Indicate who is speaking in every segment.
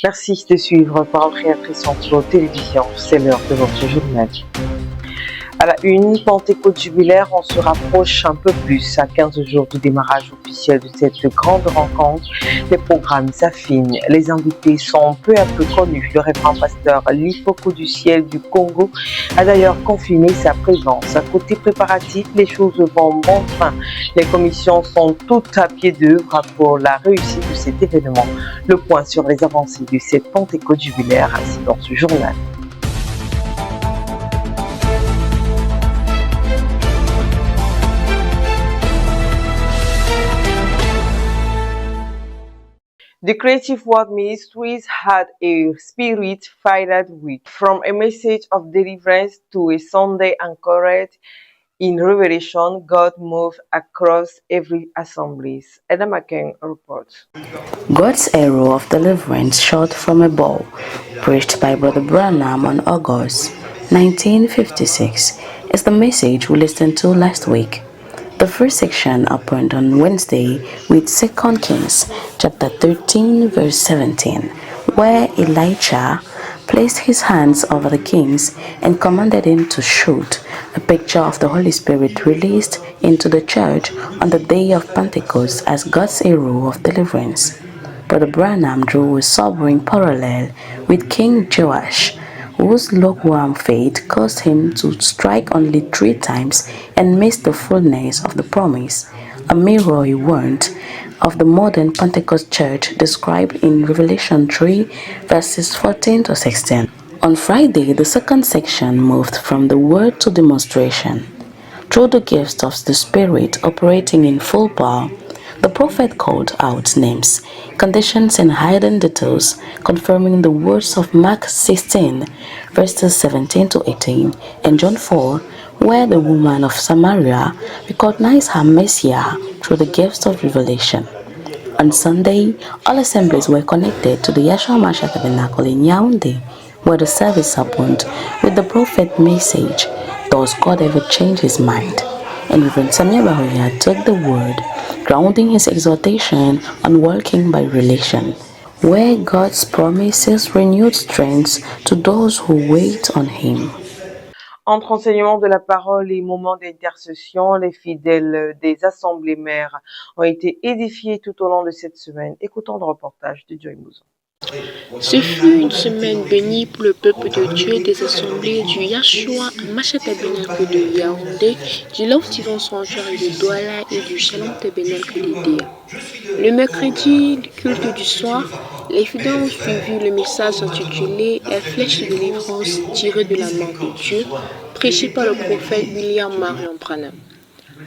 Speaker 1: Merci de suivre Parole Créatrice en télévision. C'est l'heure de votre journal. À la une, Pentecôte jubilaire, on se rapproche un peu plus à 15 jours du démarrage officiel de cette grande rencontre. Les programmes s'affinent, les invités sont peu à peu connus. Le révérend pasteur Lifoko du ciel du Congo a d'ailleurs confirmé sa présence. À côté préparatif, les choses vont bon train. Les commissions sont toutes à pied d'œuvre pour la réussite de cet événement. Le point sur les avancées de cette Pentecôte jubilaire, ainsi dans ce journal. The Creative Word Ministries had a spirit-filled week, from a message of deliverance to a Sunday anchored in revelation. God moved across every assembly. Adam McCain reports.
Speaker 2: God's arrow of deliverance shot from a bow, preached by Brother Branham on August 1956, is the message we listened to last week. The first section opened on Wednesday with 2 Kings chapter 13 verse 17, where Elijah placed his hands over the kings and commanded him to shoot, a picture of the Holy Spirit released into the church on the day of Pentecost as God's arrow of deliverance. Brother Branham drew a sobering parallel with King Joash, whose lukewarm faith caused him to strike only 3 times and miss the fullness of the promise, a mirror he warned of the modern Pentecost church described in Revelation 3 verses 14 to 16. On Friday, the second section moved from the word to demonstration. Through the gifts of the Spirit operating in full power, the prophet called out names, conditions, and hidden details, confirming the words of Mark 16, verses 17 to 18, and John 4, where the woman of Samaria recognized her Messiah through the gifts of revelation. On Sunday, all assemblies were connected to the Yeshua Mashiach Tabernacle in Yaoundé, where the service happened with the prophet message, "Does God ever change his mind?" And Reverend Samia Bahoya took the word, grounding his exhortation on walking by relation, where God's promises renewed strength to those who wait on him.
Speaker 1: Entre enseignement de la parole et moments d'intercession, les fidèles des assemblées mères ont été édifiés tout au long de cette semaine. Écoutons le reportage de Joy Mouzon.
Speaker 3: Ce fut une semaine bénie pour le peuple de Dieu des assemblées du Yahshua Mashiach Tabernacle de Yaoundé, du Love Stephen Sanctuary de Douala et du Shalom Tabernacle d'Edea. Le mercredi, culte du soir, les fidèles ont suivi le message intitulé « La flèche de délivrance tirée de la main de Dieu » prêché par le prophète William Marion Branham.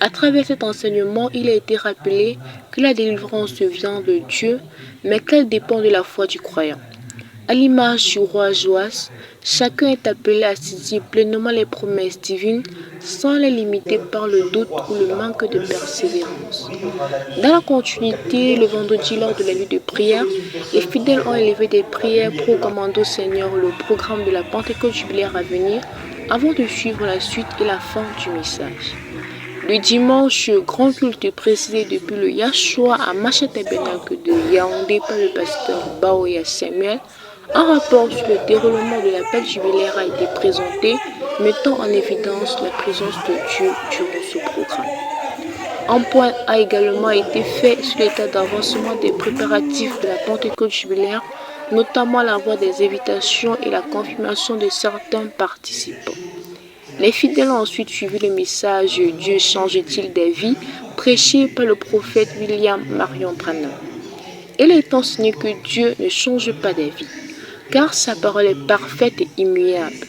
Speaker 3: À travers cet enseignement, il a été rappelé que la délivrance vient de Dieu, mais qu'elle dépend de la foi du croyant. À l'image du roi Joas, chacun est appelé à saisir pleinement les promesses divines sans les limiter par le doute ou le manque de persévérance. Dans la continuité, le vendredi lors de la nuit de prière, les fidèles ont élevé des prières pour commander au Seigneur le programme de la Pentecôte jubilaire à venir avant de suivre la suite et la fin du message. Le dimanche, grand culte présidé depuis le Yahshua à Mashiach Tabernacle de Yaoundé par le pasteur Baoya Samuel. Un rapport sur le déroulement de l'appel jubilaire a été présenté, mettant en évidence la présence de Dieu durant ce programme. Un point a également été fait sur l'état d'avancement des préparatifs de la Pentecôte jubilaire, notamment l'envoi des invitations et la confirmation de certains participants. Les fidèles ont ensuite suivi le message « Dieu change-t-il des vies » prêché par le prophète William Marion Branham. Il est enseigné que Dieu ne change pas des vies, car sa parole est parfaite et immuable.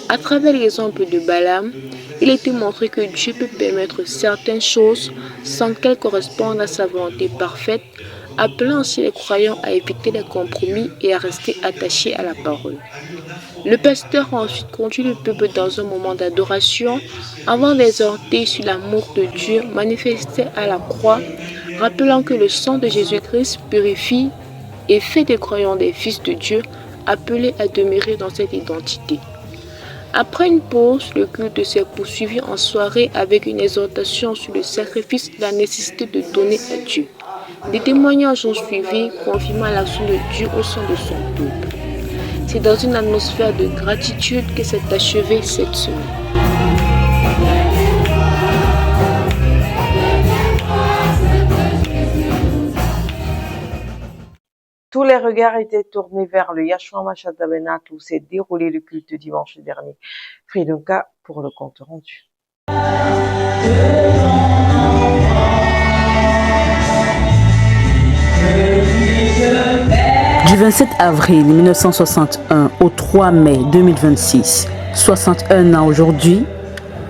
Speaker 3: À travers l'exemple de Balaam, il était montré que Dieu peut permettre certaines choses sans qu'elles correspondent à sa volonté parfaite, appelant ainsi les croyants à éviter les compromis et à rester attachés à la parole. Le pasteur a ensuite conduit le peuple dans un moment d'adoration avant d'exhorter sur l'amour de Dieu manifesté à la croix, rappelant que le sang de Jésus-Christ purifie et fait des croyants des fils de Dieu appelés à demeurer dans cette identité. Après une pause, le culte s'est poursuivi en soirée avec une exhortation sur le sacrifice et la nécessité de donner à Dieu. Des témoignages ont suivi, confirmant l'action de Dieu au sein de son peuple. C'est dans une atmosphère de gratitude que s'est achevée cette semaine.
Speaker 1: Tous les regards étaient tournés vers le Yahshua Mashiach Tabernacle où s'est déroulé le culte dimanche dernier. Friedunka pour le compte rendu.
Speaker 4: Du 27 avril 1961 au 3 mai 2026, 61 ans aujourd'hui,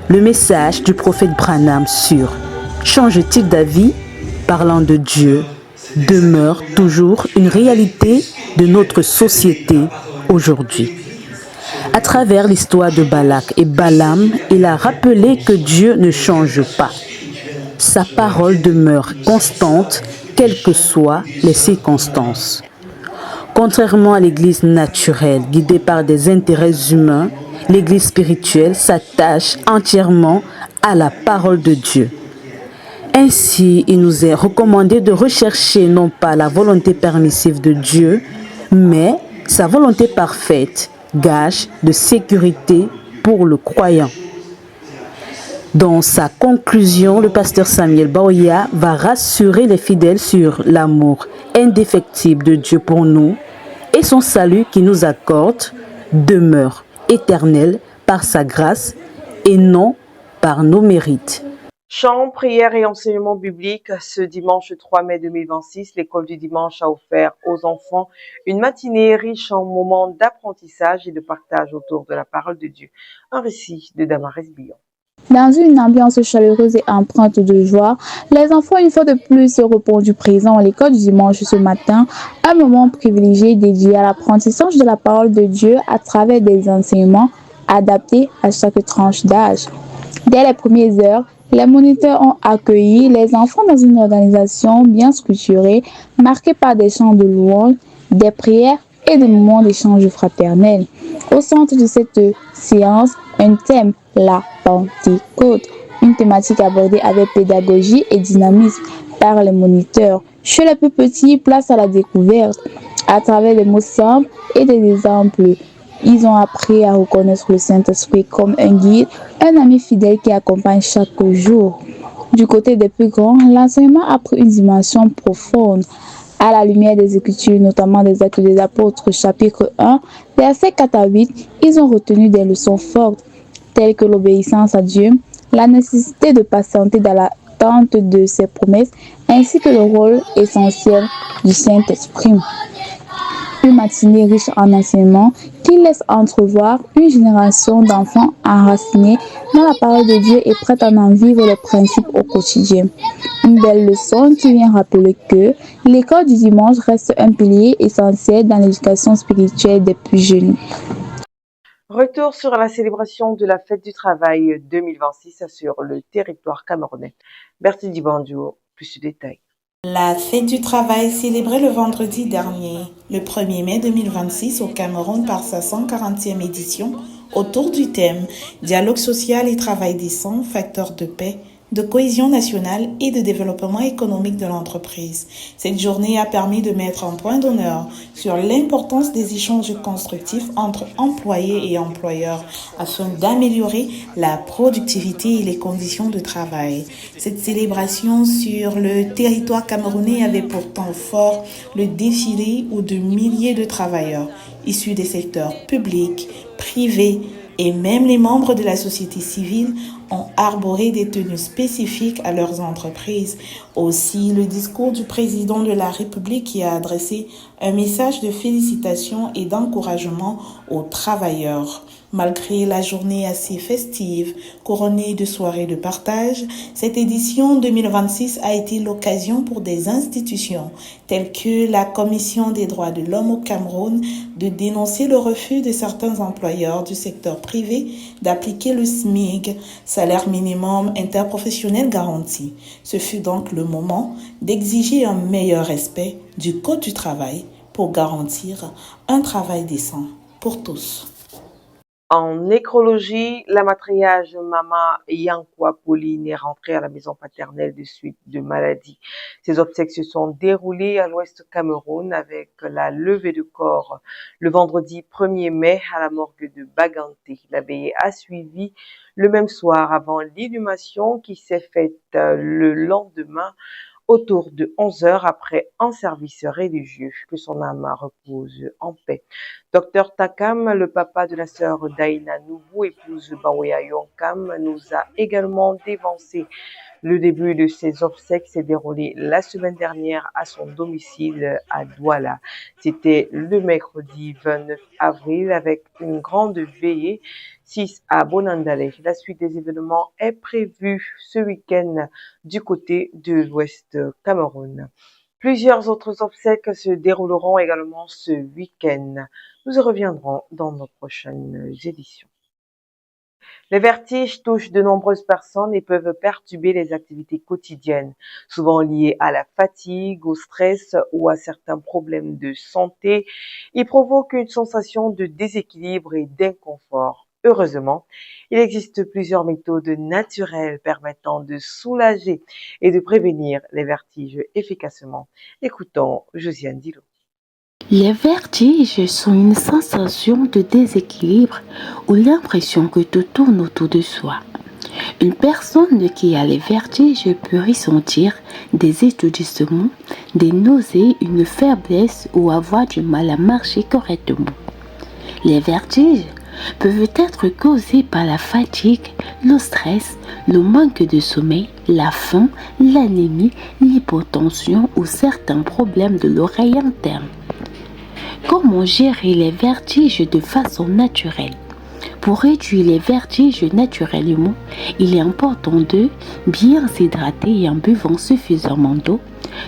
Speaker 4: le message du prophète Branham sur « Change-t-il d'avis ?» parlant de Dieu demeure toujours une réalité de notre société aujourd'hui. À travers l'histoire de Balak et Balaam, il a rappelé que Dieu ne change pas. Sa parole demeure constante, quelles que soient les circonstances. Contrairement à l'Église naturelle, guidée par des intérêts humains, l'Église spirituelle s'attache entièrement à la parole de Dieu. Ainsi, il nous est recommandé de rechercher non pas la volonté permissive de Dieu, mais sa volonté parfaite, gage de sécurité pour le croyant. Dans sa conclusion, le pasteur Samuel Baoya va rassurer les fidèles sur l'amour indéfectible de Dieu pour nous et son salut qui nous accorde demeure éternel par sa grâce et non par nos mérites.
Speaker 1: Chant, prière et enseignement biblique. Ce dimanche 3 mai 2026, l'école du dimanche a offert aux enfants une matinée riche en moments d'apprentissage et de partage autour de la parole de Dieu. Un récit de Damaris Billon.
Speaker 5: Dans une ambiance chaleureuse et empreinte de joie, les enfants, une fois de plus, se répondu présents à l'école du dimanche ce matin, un moment privilégié dédié à l'apprentissage de la parole de Dieu à travers des enseignements adaptés à chaque tranche d'âge. Dès les premières heures, les moniteurs ont accueilli les enfants dans une organisation bien structurée, marquée par des chants de louange, des prières et des moments d'échange fraternel. Au centre de cette séance, un thème, la Pentecôte, une thématique abordée avec pédagogie et dynamisme par les moniteurs. Chez les plus petits, place à la découverte. À travers des mots simples et des exemples, ils ont appris à reconnaître le Saint-Esprit comme un guide, un ami fidèle qui accompagne chaque jour. Du côté des plus grands, l'enseignement a pris une dimension profonde. À la lumière des Écritures, notamment des Actes des Apôtres, chapitre 1, versets 4 à 8, ils ont retenu des leçons fortes, telles que l'obéissance à Dieu, la nécessité de patienter dans l'attente de ses promesses, ainsi que le rôle essentiel du Saint-Esprit. Une matinée riche en enseignements qui laisse entrevoir une génération d'enfants enracinés dans la parole de Dieu et prêts à en vivre les principes au quotidien. Une belle leçon qui vient rappeler que l'école du dimanche reste un pilier essentiel dans l'éducation spirituelle des plus jeunes.
Speaker 1: Retour sur la célébration de la fête du travail 2026 sur le territoire camerounais. Bertie Dibandio, plus de détails.
Speaker 6: La fête du travail célébrée le vendredi dernier, le 1er mai 2026 au Cameroun par sa 140e édition, autour du thème « Dialogue social et travail décent, facteur de paix », de cohésion nationale et de développement économique de l'entreprise. Cette journée a permis de mettre un point d'honneur sur l'importance des échanges constructifs entre employés et employeurs afin d'améliorer la productivité et les conditions de travail. Cette célébration sur le territoire camerounais avait pourtant fort le défilé où de milliers de travailleurs issus des secteurs publics, privés et même les membres de la société civile ont arboré des tenues spécifiques à leurs entreprises. Aussi, le discours du président de la République qui a adressé un message de félicitations et d'encouragement aux travailleurs. Malgré la journée assez festive, couronnée de soirées de partage, cette édition 2026 a été l'occasion pour des institutions telles que la Commission des droits de l'homme au Cameroun de dénoncer le refus de certains employeurs du secteur privé d'appliquer le SMIG, salaire minimum interprofessionnel garanti. Ce fut donc le moment d'exiger un meilleur respect du Code du travail pour garantir un travail décent pour tous.
Speaker 1: En nécrologie, la matriarche Mama Yankwa Pauline est rentrée à la maison paternelle de suite de maladie. Ses obsèques se sont déroulées à l'ouest Cameroun avec la levée de corps le vendredi 1er mai à la morgue de Baganté. La veillée a suivi le même soir avant l'inhumation qui s'est faite le lendemain autour de 11 heures après un service religieux. Que son âme repose en paix. Docteur Takam, le papa de la sœur Daïna Noubou, épouse Bawea Yonkam, nous a également dévancé. Le début de ses obsèques s'est déroulé la semaine dernière à son domicile à Douala. C'était le mercredi 29 avril avec une grande veillée, 6 à Bonandale. La suite des événements est prévue ce week-end du côté de l'Ouest Cameroun. Plusieurs autres obsèques se dérouleront également ce week-end. Nous y reviendrons dans nos prochaines éditions. Les vertiges touchent de nombreuses personnes et peuvent perturber les activités quotidiennes, souvent liées à la fatigue, au stress ou à certains problèmes de santé. Ils provoquent une sensation de déséquilibre et d'inconfort. Heureusement, il existe plusieurs méthodes naturelles permettant de soulager et de prévenir les vertiges efficacement. Écoutons Josiane Dilo.
Speaker 7: Les vertiges sont une sensation de déséquilibre ou l'impression que tout tourne autour de soi. Une personne qui a les vertiges peut ressentir des étourdissements, des nausées, une faiblesse ou avoir du mal à marcher correctement. Les vertiges peuvent être causés par la fatigue, le stress, le manque de sommeil, la faim, l'anémie, l'hypotension ou certains problèmes de l'oreille interne. Comment gérer les vertiges de façon naturelle? Pour réduire les vertiges naturellement, il est important de bien s'hydrater en buvant suffisamment d'eau,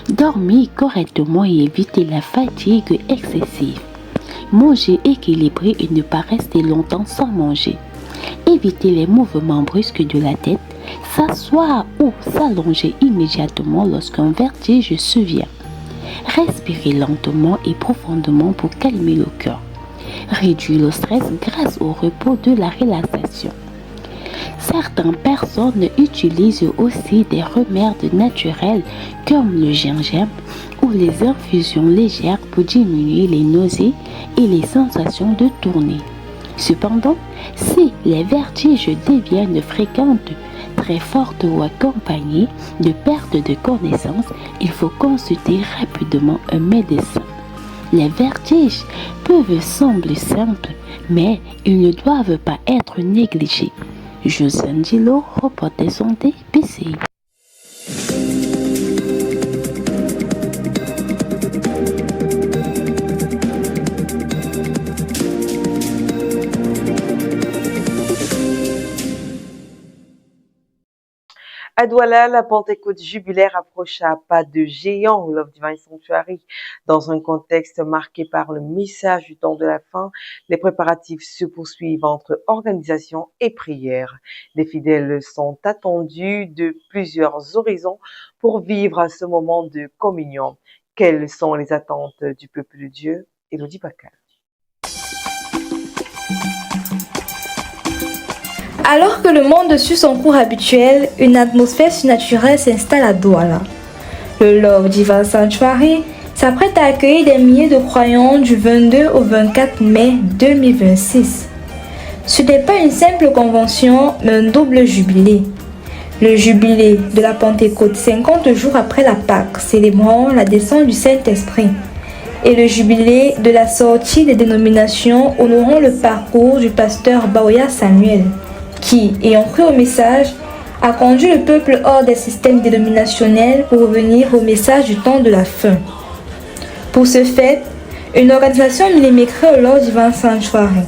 Speaker 7: dormir correctement et éviter la fatigue excessive. Manger équilibré et ne pas rester longtemps sans manger. Éviter les mouvements brusques de la tête, s'asseoir ou s'allonger immédiatement lorsqu'un vertige survient. Respirez lentement et profondément pour calmer le cœur. Réduire le stress grâce au repos de la relaxation. Certaines personnes utilisent aussi des remèdes naturels comme le gingembre ou les infusions légères pour diminuer les nausées et les sensations de tournée. Cependant, si les vertiges deviennent fréquents, très fortes ou accompagnées de perte de connaissance, il faut consulter rapidement un médecin. Les vertiges peuvent sembler simples, mais ils ne doivent pas être négligés. Josiane Dilo, reporter santé, PCI.
Speaker 1: À Douala, la Pentecôte jubilaire approche à pas de géant au Love Divine Sanctuary. Dans un contexte marqué par le message du temps de la fin, les préparatifs se poursuivent entre organisation et prière. Les fidèles sont attendus de plusieurs horizons pour vivre à ce moment de communion. Quelles sont les attentes du peuple de Dieu? Elodie Bakal.
Speaker 8: Alors que le monde suit son cours habituel, une atmosphère surnaturelle s'installe à Douala. Le Love Divine Sanctuary s'apprête à accueillir des milliers de croyants du 22 au 24 mai 2026. Ce n'est pas une simple convention, mais un double jubilé. Le jubilé de la Pentecôte 50 jours après la Pâque, célébrant la descente du Saint-Esprit. Et le jubilé de la sortie des dénominations honorant le parcours du pasteur Bawea Samuel, qui, ayant cru au message, a conduit le peuple hors des systèmes dénominationnels pour revenir au message du temps de la fin. Pour ce fait, une organisation millimétrée au Love Divine Sanctuary.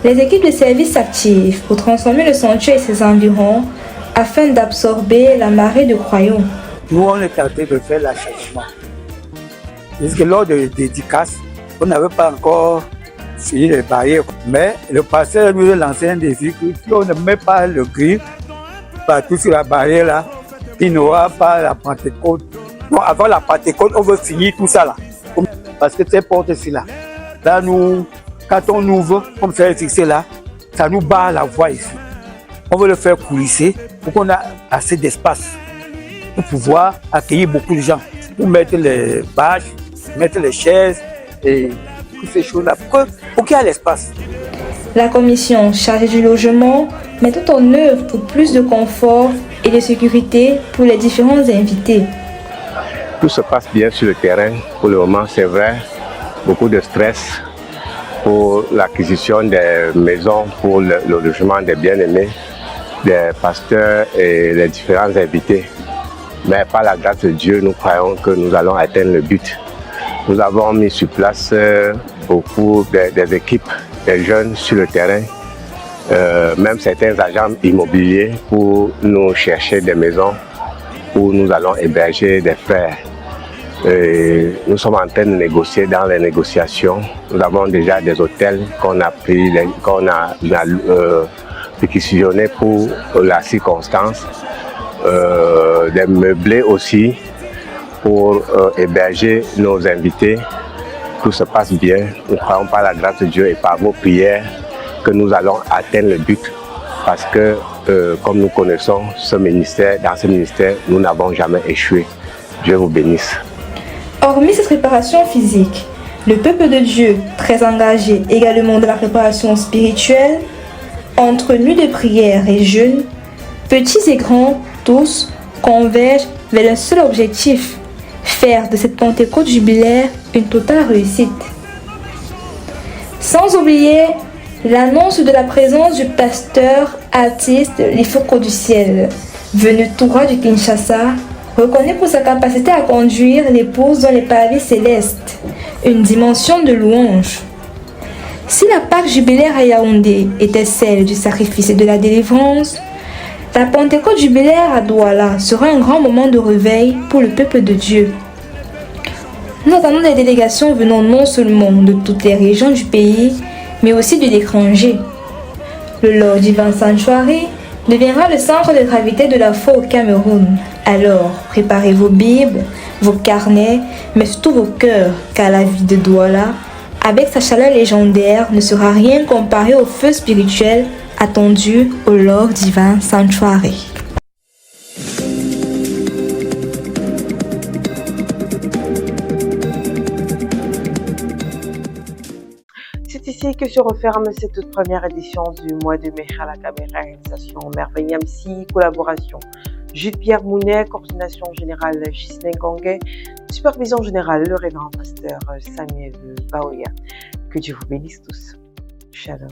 Speaker 8: Les équipes de service s'activent pour transformer le sanctuaire et ses environs afin d'absorber la marée de croyants.
Speaker 9: Nous, on est tenté de faire l'achèvement. Jusque lors de dédicaces, on n'avait pas encore fini les barrières. Mais le pasteur nous a lancé un défi que si on ne met pas le gris partout sur la barrière là, il n'y aura pas la Pentecôte. Non, avant la Pentecôte, on veut finir tout ça là. Parce que ces portes-ci là, là nous, quand on ouvre, comme ça est fixé là, ça nous barre la voie ici. On veut le faire coulisser pour qu'on ait assez d'espace pour pouvoir accueillir beaucoup de gens, pour mettre les bâches, mettre les chaises et toutes ces choses-là, pour qu'il y ait l'espace.
Speaker 8: La commission chargée du logement met tout en œuvre pour plus de confort et de sécurité pour les différents invités.
Speaker 10: Tout se passe bien sur le terrain. Pour le moment, c'est vrai. Beaucoup de stress pour l'acquisition des maisons, pour le logement des bien-aimés, des pasteurs et les différents invités. Mais par la grâce de Dieu, nous croyons que nous allons atteindre le but. Nous avons mis sur place beaucoup des équipes, des jeunes sur le terrain, même certains agents immobiliers pour nous chercher des maisons où nous allons héberger des frères. Nous sommes en train de négocier dans les négociations. Nous avons déjà des hôtels qu'on a pris, qu'on a réquisitionnés pour la circonstance, des meublés aussi pour héberger nos invités. Tout se passe bien. Nous croyons par la grâce de Dieu et par vos prières que nous allons atteindre le but parce que, comme nous connaissons ce ministère, dans ce ministère, nous n'avons jamais échoué. Dieu vous bénisse.
Speaker 8: Hormis cette préparation physique, le peuple de Dieu, très engagé également dans la préparation spirituelle, entre nuits de prière et jeûne, petits et grands, tous convergent vers un seul objectif, faire de cette Pentecôte jubilaire une totale réussite. Sans oublier l'annonce de la présence du pasteur artiste Lifoko du ciel, venu tout droit du Kinshasa, reconnu pour sa capacité à conduire l'épouse dans les pavés célestes, une dimension de louange. Si la Pâque jubilaire à Yaoundé était celle du sacrifice et de la délivrance, la Pentecôte jubilaire à Douala sera un grand moment de réveil pour le peuple de Dieu. Nous attendons des délégations venant non seulement de toutes les régions du pays, mais aussi de l'étranger. Le Lord Divin Sanctuary deviendra le centre de gravité de la foi au Cameroun. Alors, préparez vos Bibles, vos carnets, mais surtout vos cœurs, car la vie de Douala, avec sa chaleur légendaire, ne sera rien comparé au feu spirituel attendu au Lord Divin Sanctuary.
Speaker 1: C'est ici que se referme cette toute première édition du mois de mai à la caméra réalisation Merveille MC, collaboration Jules-Pierre Mounet, coordination générale Gislain Kongé, supervision générale le révérend pasteur Samuel Baoya. Que Dieu vous bénisse tous. Shalom.